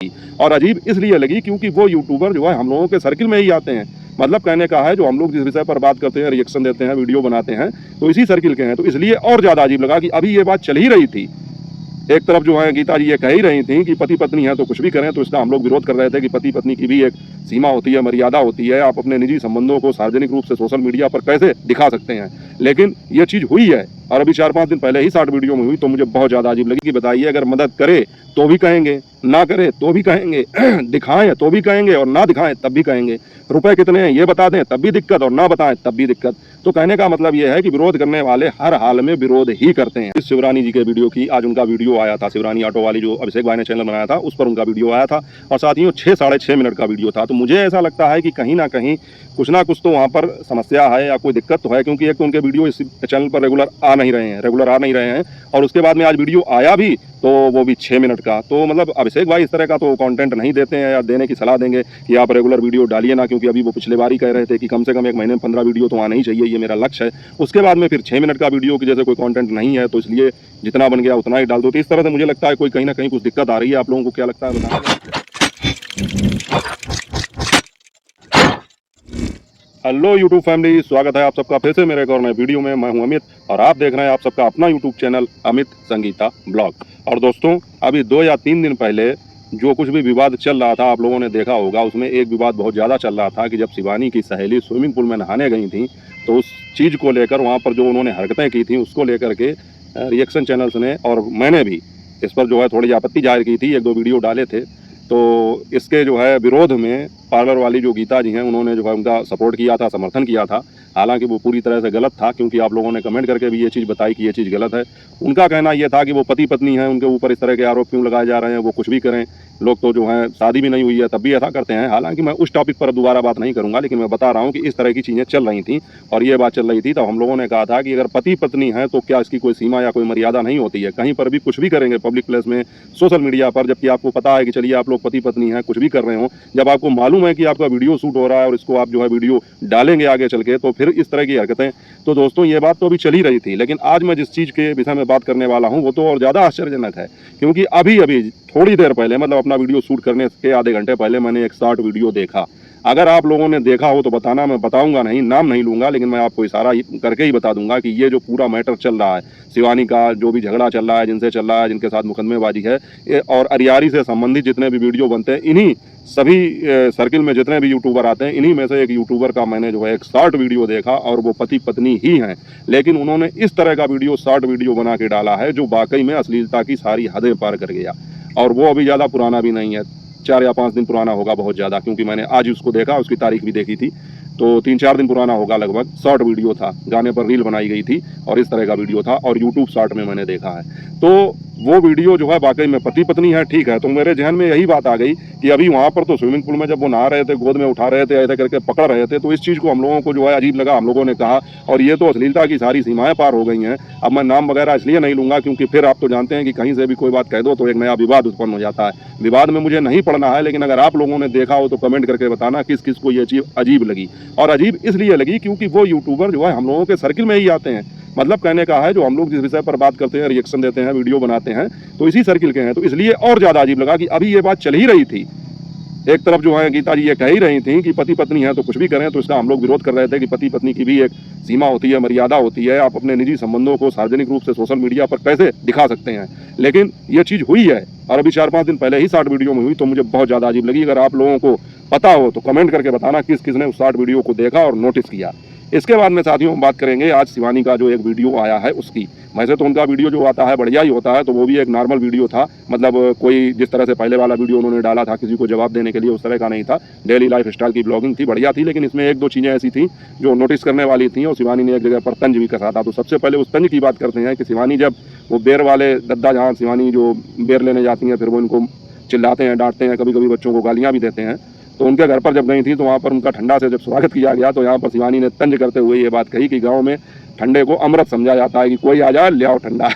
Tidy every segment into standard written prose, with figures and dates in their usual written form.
और अजीब इसलिए लगी क्योंकि वो यूट्यूबर जो है हम लोगों के सर्किल में ही आते हैं। मतलब कहने का है जो हम लोग जिस विषय पर बात करते हैं, रिएक्शन देते हैं, वीडियो बनाते हैं, तो इसी सर्किल के हैं। तो इसलिए और ज़्यादा अजीब लगा कि अभी ये बात चल ही रही थी। एक तरफ जो है गीता जी ये कह ही रही थी कि पति पत्नी है तो कुछ भी करें, तो इसका हम लोग विरोध कर रहे थे कि पति पत्नी की भी एक सीमा होती है, मर्यादा होती है। आप अपने निजी संबंधों को सार्वजनिक रूप से सोशल मीडिया पर कैसे दिखा सकते हैं। लेकिन ये चीज़ हुई है और अभी 4-5 दिन पहले ही शॉर्ट वीडियो में हुई, तो मुझे बहुत ज़्यादा अजीब लगी कि बताइए, अगर मदद करे तो भी कहेंगे, ना करे तो भी कहेंगे, दिखाएं तो भी कहेंगे और ना दिखाएं तब भी कहेंगे, रुपए कितने हैं ये बता दें तब भी दिक्कत और ना बताएं तब भी दिक्कत। तो कहने का मतलब ये है कि विरोध करने वाले हर हाल में विरोध ही करते हैं। इस शिवरानी जी के वीडियो की आज उनका वीडियो आया था, शिवरानी ऑटो वाली जो अभिषेक भाई ने चैनल बनाया था उस पर उनका वीडियो आया था और साथियों 6-6.5 मिनट का वीडियो था। तो मुझे ऐसा लगता है कि कहीं ना कहीं कुछ ना कुछ तो वहाँ पर समस्या है या कोई दिक्कत तो है, क्योंकि एक तो उनके वीडियो इस चैनल पर रेगुलर आ नहीं रहे हैं और उसके बाद में आज वीडियो आया भी तो वो भी 6 मिनट का। तो मतलब अभिषेक भाई इस तरह का तो कंटेंट नहीं देते हैं या देने की सलाह देंगे कि आप रेगुलर वीडियो डालिए ना, क्योंकि अभी वो पिछले बार ही कह रहे थे कि कम से कम 1 महीने में 15 वीडियो तो आना ही चाहिए, ये मेरा लक्ष्य है। उसके बाद में फिर 6 मिनट का वीडियो की जैसे कोई कंटेंट नहीं है तो इसलिए जितना बन गया उतना ही डाल दो। तो इस तरह से मुझे लगता है कोई कहीं ना कहीं कुछ दिक्कत आ रही है। आप लोगों को क्या लगता है बताना। हेलो यूट्यूब फैमिली, स्वागत है आप सबका फिर से मेरे एक और नए वीडियो में। मैं हूं अमित और आप देख रहे हैं आप सबका अपना YouTube channel Amit Sangeeta blog. और दोस्तों अभी 2 या 3 दिन पहले जो कुछ भी विवाद चल रहा था आप लोगों ने देखा होगा, उसमें एक विवाद बहुत ज़्यादा चल रहा था कि जब शिवानी की सहेली स्विमिंग पूल में नहाने गई थी तो उस चीज़ को लेकर वहाँ पर जो उन्होंने हरकतें की थी उसको लेकर के रिएक्शन चैनल्स ने और मैंने भी इस पर जो है थोड़ी आपत्ति जाहिर की थी, 1-2 वीडियो डाले थे। तो इसके जो है विरोध में पार्लर वाली जो गीता जी हैं उन्होंने जो है उनका सपोर्ट किया था, समर्थन किया था। हालांकि वो पूरी तरह से गलत था, क्योंकि आप लोगों ने कमेंट करके भी ये चीज़ बताई कि ये चीज़ गलत है। उनका कहना ये था कि वो पति पत्नी हैं, उनके ऊपर इस तरह के आरोप क्यों लगाए जा रहे हैं, वो कुछ भी करें, लोग तो जो है शादी भी नहीं हुई है तब भी ऐसा करते हैं। हालांकि मैं उस टॉपिक पर दोबारा बात नहीं करूंगा, लेकिन मैं बता रहा हूं कि इस तरह की चीज़ें चल रही थी और ये बात चल रही थी। तो हम लोगों ने कहा था कि अगर पति पत्नी है तो क्या इसकी कोई सीमा या कोई मर्यादा नहीं होती है, कहीं पर भी कुछ भी करेंगे पब्लिक प्लेस में, सोशल मीडिया पर, जबकि आपको पता है कि चलिए आप लोग पति पत्नी हैं, कुछ भी कर रहे हो, जब आपको मालूम है कि आपका वीडियो शूट हो रहा है और इसको आप जो है वीडियो डालेंगे आगे चल के, तो फिर इस तरह की हरकतें। तो दोस्तों ये बात तो अभी चल ही रही थी, लेकिन आज मैं जिस चीज़ के विषय में बात करने वाला हूँ वो तो और ज़्यादा आश्चर्यजनक है, क्योंकि अभी थोड़ी देर पहले, मतलब अपना वीडियो शूट करने के आधे घंटे पहले मैंने एक शॉर्ट वीडियो देखा। अगर आप लोगों ने देखा हो तो बताना, मैं बताऊंगा नहीं, नाम नहीं लूंगा, लेकिन मैं आपको इशारा करके ही बता दूंगा कि ये जो पूरा मैटर चल रहा है, शिवानी का जो भी झगड़ा चल रहा है, जिनसे चल रहा है, जिनके साथ मुकदमेबाजी है, और अरियारी से संबंधित जितने भी वीडियो बनते हैं, इन्हीं सभी सर्किल में जितने भी यूट्यूबर आते हैं, इन्हीं में से एक यूट्यूबर का मैंने जो है एक शॉर्ट वीडियो देखा और वो पति पत्नी ही हैं, लेकिन उन्होंने इस तरह का वीडियो शॉर्ट वीडियो बना के डाला है जो वाकई में अश्लीलता की सारी हदें पार कर गया। और वो अभी ज़्यादा पुराना भी नहीं है, 4 या 5 दिन पुराना होगा बहुत ज़्यादा, क्योंकि मैंने आज उसको देखा, उसकी तारीख भी देखी थी, तो 3-4 दिन पुराना होगा लगभग। शॉर्ट वीडियो था, गाने पर रील बनाई गई थी और इस तरह का वीडियो था और यूट्यूब शॉर्ट में मैंने देखा है। तो वो वीडियो जो है वाकई में पति पत्नी है, ठीक है। तो मेरे जहन में यही बात आ गई कि अभी वहाँ पर तो स्विमिंग पूल में जब वो नहा रहे थे, गोद में उठा रहे थे, ऐसे करके पकड़ रहे थे, तो इस चीज़ को हम लोगों को जो है अजीब लगा। हम लोगों ने कहा और ये तो अश्लीलता की सारी सीमाएं पार हो गई हैं। अब मैं नाम वगैरह इसलिए नहीं लूँगा क्योंकि फिर आप तो जानते हैं कि कहीं से भी कोई बात कह दो तो एक नया विवाद उत्पन्न हो जाता है। विवाद में मुझे नहीं पड़ना है, लेकिन अगर आप लोगों ने देखा हो तो कमेंट करके बताना किस किस को ये चीज़ अजीब लगी। और अजीब इसलिए लगी क्योंकि वो यूट्यूबर जो है हम लोगों के सर्किल में ही आते हैं। मतलब कहने का है जो हम लोग जिस विषय पर बात करते हैं, रिएक्शन देते हैं, वीडियो बनाते हैं, तो इसी सर्किल के हैं। तो इसलिए और ज़्यादा अजीब लगा कि अभी ये बात चल ही रही थी। एक तरफ जो है गीता जी ये कह ही रही थी कि पति पत्नी है तो कुछ भी करें, तो इसका हम लोग विरोध कर रहे थे कि पति पत्नी की भी एक सीमा होती है, मर्यादा होती है। आप अपने निजी संबंधों को सार्वजनिक रूप से सोशल मीडिया पर कैसे दिखा सकते हैं। लेकिन ये चीज़ हुई है और अभी 4-5 दिन पहले ही शॉर्ट वीडियो में हुई, तो मुझे बहुत ज़्यादा अजीब लगी। अगर आप लोगों को पता हो तो कमेंट करके बताना किस किसने उस शॉर्ट वीडियो को देखा और नोटिस किया। इसके बाद में साथियों हम बात करेंगे आज शिवानी का जो एक वीडियो आया है उसकी। वैसे तो उनका वीडियो जो आता है बढ़िया ही होता है, तो वो भी एक नॉर्मल वीडियो था, मतलब कोई जिस तरह से पहले वाला वीडियो उन्होंने डाला था किसी को जवाब देने के लिए, उस तरह का नहीं था। डेली लाइफ स्टाइल की ब्लॉगिंग थी, बढ़िया थी, लेकिन इसमें 1-2 चीज़ें ऐसी थी जो नोटिस करने वाली थी और शिवानी ने एक जगह पर तंज भी कसा था। तो सबसे पहले उस तंज की बात करते हैं कि शिवानी जब वो बेर वाले दद्दा, जहाँ शिवानी जो बेर लेने जाती हैं, फिर वो इनको चिल्लाते हैं, डांटते हैं, कभी कभी बच्चों को गालियाँ भी देते हैं, तो उनके घर पर जब गई थी तो वहाँ पर उनका ठंडा से जब स्वागत किया गया तो यहाँ पर शिवानी ने तंज करते हुए ये बात कही कि गांव में ठंडे को अमृत समझा जाता है, कि कोई आ जाए ले आओ ठंडा।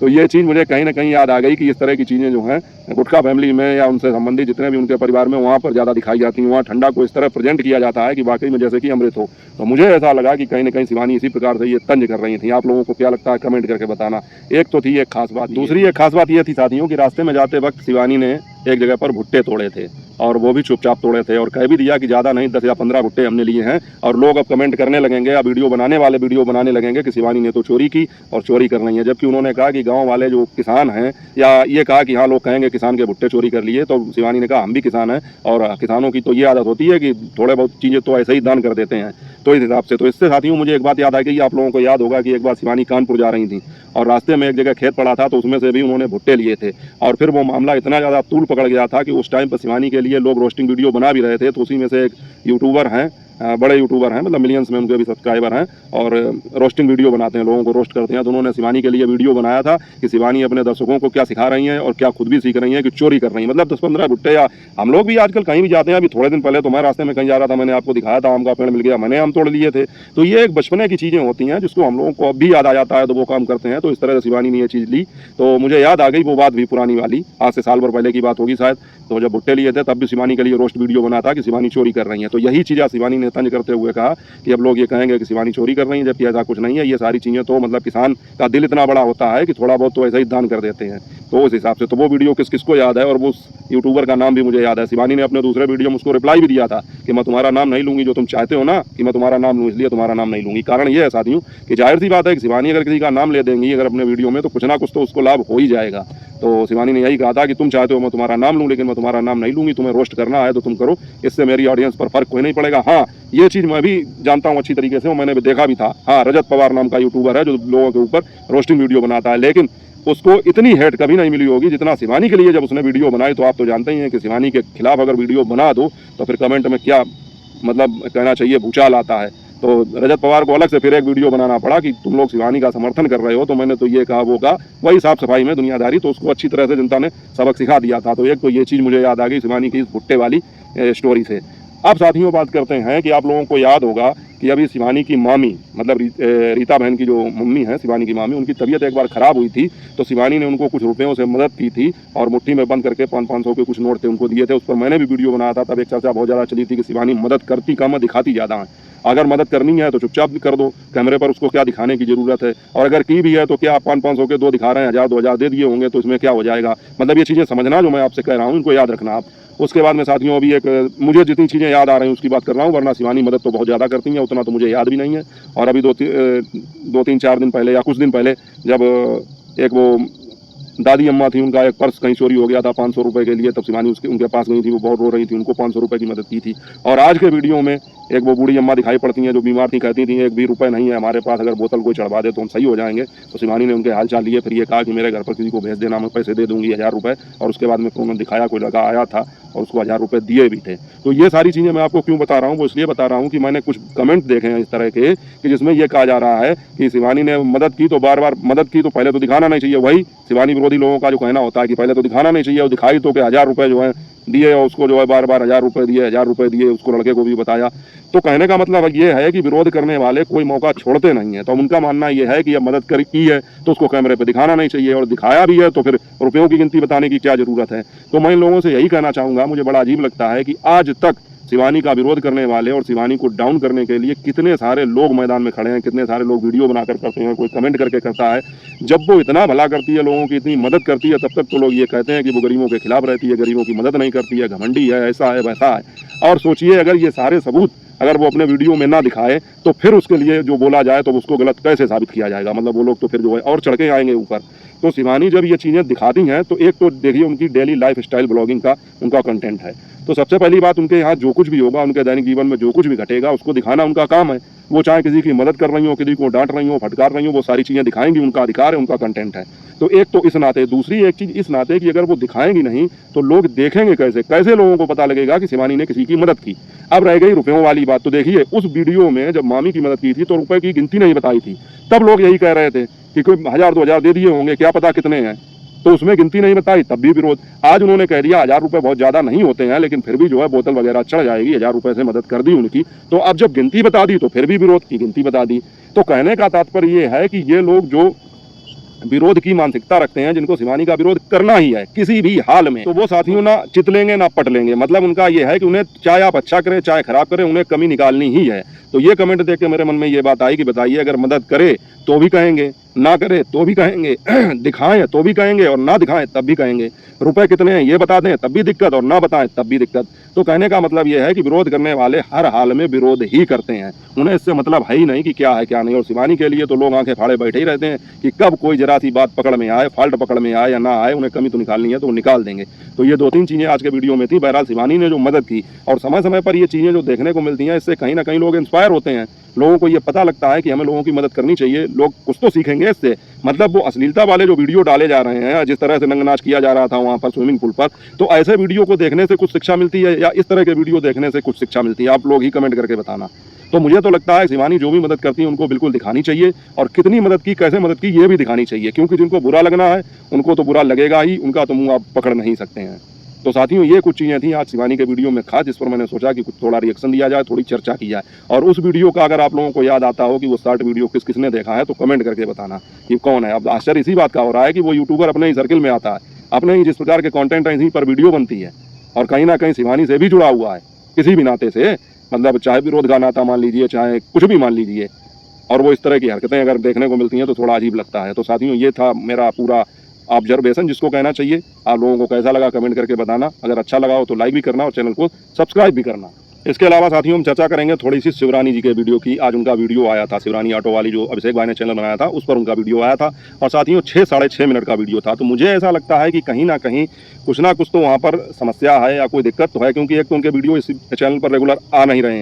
तो ये चीज़ मुझे कहीं ना कहीं याद आ गई कि इस तरह की चीज़ें जो हैं गुटखा फैमिली में या उनसे संबंधित जितने भी उनके परिवार में वहाँ पर ज़्यादा दिखाई जाती हैं। वहाँ ठंडा को इस तरह प्रेजेंट किया जाता है कि वाकई में जैसे कि अमृत हो। तो मुझे ऐसा लगा कि कहीं ना कहीं शिवानी इसी प्रकार से ये तंज कर रही थी। आप लोगों को क्या लगता है कमेंट करके बताना। एक तो थी एक खास बात, दूसरी एक खास बात ये थी साथियों कि रास्ते में जाते वक्त शिवानी ने एक जगह पर भुट्टे तोड़े थे और वो भी चुपचाप तोड़े थे और कह भी दिया कि ज़्यादा नहीं 10 या 15 भुट्टे हमने लिए हैं। और लोग अब कमेंट करने लगेंगे या वीडियो बनाने वाले वीडियो बनाने लगेंगे कि शिवानी ने तो चोरी की और चोरी कर रही है, जबकि उन्होंने कहा कि गाँव वाले जो किसान हैं या ये कहा कि हाँ लोग कहेंगे किसान के भुट्टे चोरी कर लिए, तो शिवानी ने कहा हम भी किसान हैं और किसानों की तो ये आदत होती है कि थोड़े बहुत चीज़ें तो ऐसे ही दान कर देते हैं। तो इस हिसाब से तो इससे साथियों मुझे एक बात याद आ गई, आप लोगों को याद होगा कि एक बार शिवानी कानपुर जा रही थी और रास्ते में एक जगह खेत पड़ा था तो उसमें से भी उन्होंने भुट्टे लिए थे और फिर वो मामला इतना ज़्यादा तूल पकड़ गया था कि उस टाइम पर शिवानी के लिए लोग रोस्टिंग वीडियो बना भी रहे थे। तो उसी में से एक यूट्यूबर हैं, बड़े यूट्यूबर हैं, मतलब मिलियंस में उनके भी सब्सक्राइबर हैं और रोस्टिंग वीडियो बनाते हैं, लोगों को रोस्ट करते हैं। तो उन्होंने शिवानी के लिए वीडियो बनाया था कि शिवानी अपने दर्शकों को क्या सिखा रही हैं और क्या खुद भी सीख रही हैं कि चोरी कर रही हैं। मतलब 10-15 भुट्टे, या हम लोग भी आजकल कहीं भी जाते हैं, अभी थोड़े दिन पहले तो मैं रास्ते में कहीं जा रहा था, मैंने आपको दिखाया था आम का पेड़ मिल गया, मैंने आम तोड़ लिए थे। तो ये एक बचपने की चीज़ें होती हैं जिसको हम लोगों को अब भी याद आ जाता है तो वो काम करते हैं। तो इस तरह से शिवानी ने ये चीज़ ली तो मुझे याद आ गई वो बात भी पुरानी वाली, आज से साल भर पहले की बात होगी शायद। तो जब भुट्टे लिए थे तब भी शिवानी के लिए रोस्ट वीडियो बना था कि शिवानी चोरी कर रही है। तो यही चीज़ शिवानी ने तंज करते हुए कहा कि अब लोग ये कहेंगे कि शिवानी चोरी कर रही है, जबकि ऐसा कुछ नहीं है। ये सारी चीज़ें तो मतलब किसान का दिल इतना बड़ा होता है कि थोड़ा बहुत तो ऐसा ही दान कर देते हैं। तो उस हिसाब से तो वो वीडियो किस किस को याद है और वो यूट्यूबर का नाम भी मुझे याद है। शिवानी ने अपने दूसरे वीडियो में उसको रिप्लाई भी दिया था कि मैं तुम्हारा नाम नहीं लूंगी, जो तुम चाहते हो ना कि मैं तुम्हारा नाम लूँ इसलिए तुम्हारा नाम नहीं लूंगी। कारण ये है साथियों कि जाहिर सी बात है कि शिवानी अगर किसी का नाम ले देंगी अगर अपने वीडियो में तो कुछ ना कुछ तो उसको लाभ हो ही जाएगा। तो शिवानी ने यही कहा था कि तुम चाहते हो मैं तुम्हारा नाम लूँ लेकिन मैं तुम्हारा नाम नहीं लूंगी, तुम्हें रोस्ट करना है तो तुम करो, इससे मेरी ऑडियंस पर फर्क कोई नहीं पड़ेगा। हाँ ये चीज़ मैं भी जानता हूँ अच्छी तरीके से और मैंने भी देखा भी था। हाँ रजत पवार नाम का यूट्यूबर है जो लोगों के ऊपर रोस्टिंग वीडियो बनाता है, लेकिन उसको इतनी हेट कभी नहीं मिली होगी जितना शिवानी के लिए जब उसने वीडियो बनाई। तो आप तो जानते ही हैं कि शिवानी के खिलाफ अगर वीडियो बना दो तो फिर कमेंट में क्या मतलब कहना चाहिए भूचाल आता है। तो रजत पवार को अलग से फिर एक वीडियो बनाना पड़ा कि तुम लोग शिवानी का समर्थन कर रहे हो, तो मैंने तो ये कहा वो कहा, वही साफ सफाई में दुनियादारी। तो उसको अच्छी तरह से जनता ने सबक सिखा दिया था। तो एक तो ये चीज़ मुझे याद आ गई शिवानी की इस भुट्टे वाली स्टोरी से। अब साथियों बात करते हैं कि आप लोगों को याद होगा कि अभी शिवानी की मामी मतलब रीता बहन की जो मम्मी है शिवानी की मामी, उनकी तबीयत एक बार ख़राब हुई थी तो शिवानी ने उनको कुछ रुपयों से मदद की थी और मुट्ठी में बंद करके 500 के कुछ नोट थे उनको दिए थे। उस पर मैंने भी वीडियो बनाया था, तब एक चर्चा बहुत ज़्यादा चली थी कि शिवानी मदद करती कम है दिखाती ज़्यादा है। अगर मदद करनी है तो चुपचाप कर दो, कैमरे पर उसको क्या दिखाने की ज़रूरत है, और अगर की भी है तो क्या आप 500 के 2 दिखा रहे हैं, 1000-2000 दे दिए होंगे तो इसमें क्या हो जाएगा। मतलब ये चीज़ें समझना जो मैं आपसे कह रहा हूँ इनको याद रखना आप। उसके बाद में साथियों अभी एक मुझे जितनी चीज़ें याद आ रही हैं उसकी बात कर रहा हूँ, वरना शिवानी मदद तो बहुत ज़्यादा करती हैं, उतना तो मुझे याद भी नहीं है। और अभी 2-3-4 दिन पहले या कुछ दिन पहले जब एक वो दादी अम्मा थी, उनका एक पर्स कहीं चोरी हो गया था 500 रुपये के लिए, तब शिवानी उनके पास गई थी, वो बहुत रो रही थी, उनको 500 रुपये की मदद की थी। और आज के वीडियो में एक वो बूढ़ी अम्मा दिखाई पड़ती हैं जो बीमार थी, कहती थी 1 भी रुपये नहीं है हमारे पास, अगर बोतल कोई चढ़वा दे तो हम सही हो जाएंगे। तो शिवानी ने उनके हाल चाल लिए, फिर ये कहा कि मेरे घर पर किसी को भेज देना, मैं पैसे दे दूंगी 1000 रुपये। और उसके बाद में उन्होंने दिखाया कोई लड़का आया था और उसको 1000 रुपये दिए भी थे। तो ये सारी चीज़ें मैं आपको क्यों बता रहा हूँ, वो इसलिए बता रहा हूँ कि मैंने कुछ कमेंट देखे हैं इस तरह के कि जिसमें यह कहा जा रहा है कि शिवानी ने मदद की तो बार बार मदद की तो पहले तो दिखाना नहीं चाहिए। वही शिवानी विरोधी लोगों का जो कहना होता है कि पहले तो दिखाना नहीं चाहिए और दिखाई तो कि 1000 रुपये जो है दिए और उसको जो है बार बार 1000 रुपये दिए, 1000 रुपये दिए, उसको लड़के को भी बताया। तो कहने का मतलब ये है कि विरोध करने वाले कोई मौका छोड़ते नहीं है। तो उनका मानना ये है कि अब मदद की है तो उसको कैमरे पे दिखाना नहीं चाहिए, और दिखाया भी है तो फिर रुपयों की गिनती बताने की क्या ज़रूरत है। तो मैं इन लोगों से यही कहना चाहूँगा, मुझे बड़ा अजीब लगता है कि आज तक शिवानी का विरोध करने वाले और शिवानी को डाउन करने के लिए कितने सारे लोग मैदान में खड़े हैं, कितने सारे लोग वीडियो बनाकर करते हैं, कोई कमेंट करके करता है। जब वो इतना भला करती है, लोगों की इतनी मदद करती है, तब तक तो लोग ये कहते हैं कि वो गरीबों के खिलाफ रहती है, गरीबों की मदद नहीं करती है, घमंडी है, ऐसा है वैसा है। और सोचिए अगर ये सारे सबूत अगर वो अपने वीडियो में ना दिखाए तो फिर उसके लिए जो बोला जाए तो उसको गलत कैसे साबित किया जाएगा। मतलब वो लोग तो फिर जो है और चढ़ के आएंगे ऊपर। तो शिवानी जब ये चीज़ें दिखाती हैं तो एक तो देखिए उनकी डेली लाइफ स्टाइल ब्लॉगिंग का उनका कंटेंट है। तो सबसे पहली बात उनके यहाँ जो कुछ भी होगा, उनके दैनिक जीवन में जो कुछ भी घटेगा उसको दिखाना उनका काम है। वो चाहे किसी की मदद कर रही हो, किसी को डांट रही हो, फटकार रही हो, वो सारी चीज़ें दिखाएंगी, उनका अधिकार है, उनका कंटेंट है। तो एक तो इस नाते, दूसरी एक चीज़ इस नाते कि अगर वो दिखाएंगी नहीं तो लोग देखेंगे कैसे, कैसे लोगों को पता लगेगा कि शिवानी ने किसी की मदद की। अब रह गई रुपयों वाली बात, तो देखिए उस वीडियो में जब मामी की मदद की थी तो रुपए की गिनती नहीं बताई थी, तब लोग यही कह रहे थे कि कोई 1000-2000 दे दिए होंगे, क्या पता कितने हैं, तो उसमें गिनती नहीं बताई, तब भी विरोध। आज उन्होंने कह दिया 1000 रुपये बहुत ज़्यादा नहीं होते हैं, लेकिन फिर भी जो है बोतल वगैरह चढ़ जाएगी, 1000 रुपये से मदद कर दी उनकी। तो अब जब गिनती बता दी तो फिर भी विरोध की गिनती बता दी। तो कहने का तात्पर्य ये है कि ये लोग जो विरोध की मानसिकता रखते हैं, जिनको शिवानी का विरोध करना ही है किसी भी हाल में, तो वो साथियों ना चित लेंगे ना पट लेंगे। मतलब उनका ये है कि उन्हें चाहे आप अच्छा करें चाहे खराब करें, उन्हें कमी निकालनी ही है। तो ये कमेंट देख के मेरे मन में ये बात आई कि बताइए अगर मदद करे तो भी कहेंगे ना करे तो भी कहेंगे, दिखाएं तो भी कहेंगे और ना दिखाएं तब भी कहेंगे, रुपए कितने हैं ये बता दें तब भी दिक्कत और ना बताएं तब भी दिक्कत। तो कहने का मतलब ये है कि विरोध करने वाले हर हाल में विरोध ही करते हैं, उन्हें इससे मतलब है ही नहीं कि क्या है क्या नहीं। और शिवानी के लिए तो लोग आंखें फाड़े बैठे ही रहते हैं कि कब कोई जरा सी बात पकड़ में आए, फॉल्ट पकड़ में आए या ना आए, उन्हें कमी तो निकालनी है तो वो निकाल देंगे। तो ये 2-3 चीज़ें आज के वीडियो में थी। बहरहाल शिवानी ने जो मदद की और समय समय पर ये चीज़ें जो देखने को मिलती हैं, इससे कहीं ना कहीं लोग इंस्पायर होते हैं, लोगों को ये पता लगता है कि हमें लोगों की मदद करनी चाहिए, लोग कुछ तो सीखेंगे इससे। मतलब वो अश्लीलता वाले जो वीडियो डाले जा रहे हैं, जिस तरह से नंगनाच किया जा रहा था वहाँ पर स्विमिंग पूल पर, तो ऐसे वीडियो को देखने से कुछ शिक्षा मिलती है या इस तरह के वीडियो देखने से कुछ शिक्षा मिलती है? आप लोग ही कमेंट करके बताना। तो मुझे तो लगता है शिवानी जो भी मदद करती है उनको बिल्कुल दिखानी चाहिए, और कितनी मदद की, कैसे मदद की, ये भी दिखानी चाहिए, क्योंकि जिनको बुरा लगना है उनको तो बुरा लगेगा ही, उनका तो मुंह आप पकड़ नहीं सकते हैं। तो साथियों, ये कुछ चीज़ें थी आज शिवानी के वीडियो में खास, जिस पर मैंने सोचा कि कुछ थोड़ा रिएक्शन दिया जाए, थोड़ी चर्चा की जाए। और उस वीडियो का अगर आप लोगों को याद आता हो कि वो शॉर्ट वीडियो किस किसने देखा है तो कमेंट करके बताना कि कौन है। अब आश्चर्य इसी बात का हो रहा है कि वो यूट्यूबर अपने ही सर्किल में आता है, अपने ही जिस प्रकार के कंटेंट है इसी पर वीडियो बनती है, और कहीं ना कहीं शिवानी से भी जुड़ा हुआ है किसी भी नाते से, मतलब चाहे विरोध का नाता मान लीजिए, चाहे कुछ भी मान लीजिए, और वो इस तरह की हरकतें अगर देखने को मिलती हैं तो थोड़ा अजीब लगता है। तो साथियों, ये था मेरा पूरा ऑब्जर्वेशन, जिसको कहना चाहिए। आप लोगों को कैसा लगा कमेंट करके बताना, अगर अच्छा लगा हो तो लाइक भी करना और चैनल को सब्सक्राइब भी करना। इसके अलावा साथियों, हम चर्चा करेंगे थोड़ी सी शिवरानी जी के वीडियो की। आज उनका वीडियो आया था, शिवरानी ऑटो वाली जो अभिषेक भाई ने चैनल बनाया था, उस पर उनका वीडियो आया था, और साथियों 6-6.5 मिनट का वीडियो था। तो मुझे ऐसा लगता है कि कहीं ना कहीं कुछ ना कुछ तो वहाँ पर समस्या है या कोई दिक्कत तो है, क्योंकि एक तो उनके वीडियो इस चैनल पर रेगुलर आ नहीं रहे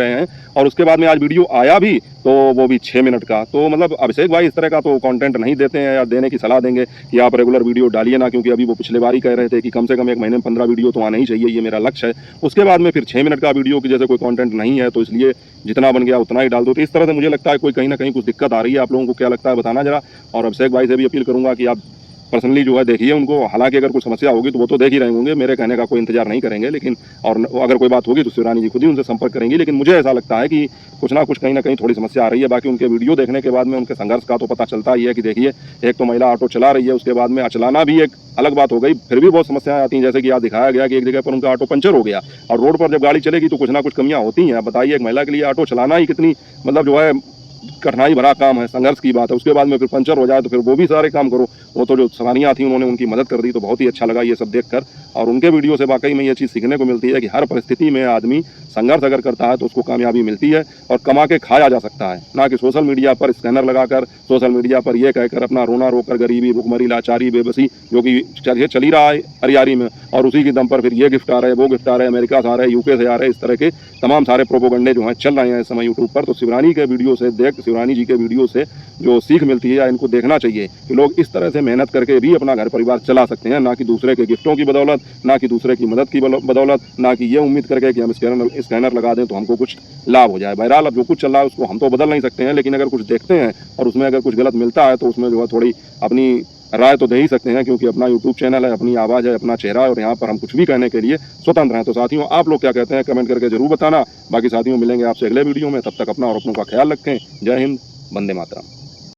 हैं, और उसके बाद में आज वीडियो आया भी तो वो भी 6 मिनट का। तो मतलब अभिषेक भाई इस तरह का तो कंटेंट नहीं देते हैं, या देने की सलाह देंगे कि आप रेगुलर वीडियो डालिए ना, क्योंकि अभी वो पिछले बार ही कह रहे थे कि कम से कम 1 महीने में 15 वीडियो तो आना ही चाहिए, ये मेरा लक्ष्य है। उसके बाद में फिर 6 मिनट का वीडियो की जैसे कोई कंटेंट नहीं है, तो इसलिए जितना बन गया उतना ही डाल दो। तो इस तरह से मुझे लगता है कोई कहीं ना कहीं कुछ दिक्कत आ रही है। आप लोगों को क्या लगता है बताना जरा, और अभिषेक भाई से भी अपील करूंगा कि आप पर्सनली जो है देखिए उनको। हालांकि अगर कुछ समस्या होगी तो वो तो देख ही रहे होंगे, मेरे कहने का कोई इंतजार नहीं करेंगे, लेकिन और अगर कोई बात होगी तो शिवरानी जी खुद ही उनसे संपर्क करेंगी। लेकिन मुझे ऐसा लगता है कि कुछ ना कुछ कहीं ना कहीं थोड़ी समस्या आ रही है। बाकी उनके वीडियो देखने के बाद में उनके संघर्ष का तो पता चलता ही है कि देखिए, एक तो महिला ऑटो चला रही है, उसके बाद में चलाना भी एक अलग बात हो गई, फिर भी बहुत समस्याएं आती हैं। जैसे कि आज दिखाया गया कि एक जगह पर उनका ऑटो पंचर हो गया, और रोड पर जब गाड़ी चलेगी तो कुछ ना कुछ कमियां होती हैं। बताइए, एक महिला के लिए ऑटो चलाना ही कितनी मतलब जो है कठिनाई भरा काम है, संघर्ष की बात है। उसके बाद में फिर पंचर हो जाए तो फिर वो भी सारे काम करो। वो तो जो सवानियाँ थी उन्होंने उनकी मदद कर दी, तो बहुत ही अच्छा लगा ये सब देखकर। और उनके वीडियो से वाकई में ये चीज़ सीखने को मिलती है कि हर परिस्थिति में आदमी संघर्ष अगर करता है तो उसको कामयाबी मिलती है, और कमा के खाया जा सकता है, ना कि सोशल मीडिया पर स्कैनर लगाकर, सोशल मीडिया पर यह कहकर अपना रोना रोकर गरीबी, भुखमरी, लाचारी, बेबसी जो कि चल ही रहा है हरियारी में, और उसी के दम पर फिर ये गिफ्ट आ रहे हैं, वो गिफ्ट आ रहे हैं, अमेरिका से आ रहे हैं, यूके से आ रहे हैं, इस तरह के तमाम सारे प्रोपोगंडे जो हैं चल रहे हैं इस समय यूट्यूब पर। तो शिवरानी के वीडियो से शिवरानी जी के वीडियो से जो सीख मिलती है, या इनको देखना चाहिए कि लोग इस तरह से मेहनत करके भी अपना घर परिवार चला सकते हैं, ना कि दूसरे के गिफ्टों की बदौलत, ना कि दूसरे की मदद की बदौलत, ना कि ये उम्मीद करके कि हम स्कैनर लगा दें तो हमको कुछ लाभ हो जाए। बहरहाल अब जो कुछ चल रहा है उसको हम तो बदल नहीं सकते हैं, लेकिन अगर कुछ देखते हैं और उसमें अगर कुछ गलत मिलता है तो उसमें जो है थोड़ी अपनी राय तो दे ही सकते हैं, क्योंकि अपना यूट्यूब चैनल है, अपनी आवाज़ है, अपना चेहरा है, और यहाँ पर हम कुछ भी कहने के लिए स्वतंत्र हैं। तो साथियों, आप लोग क्या कहते हैं कमेंट करके जरूर बताना। बाकी साथियों, मिलेंगे आपसे अगले वीडियो में, तब तक अपना और अपनों का ख्याल रखें। जय हिंद, वंदे मातरम।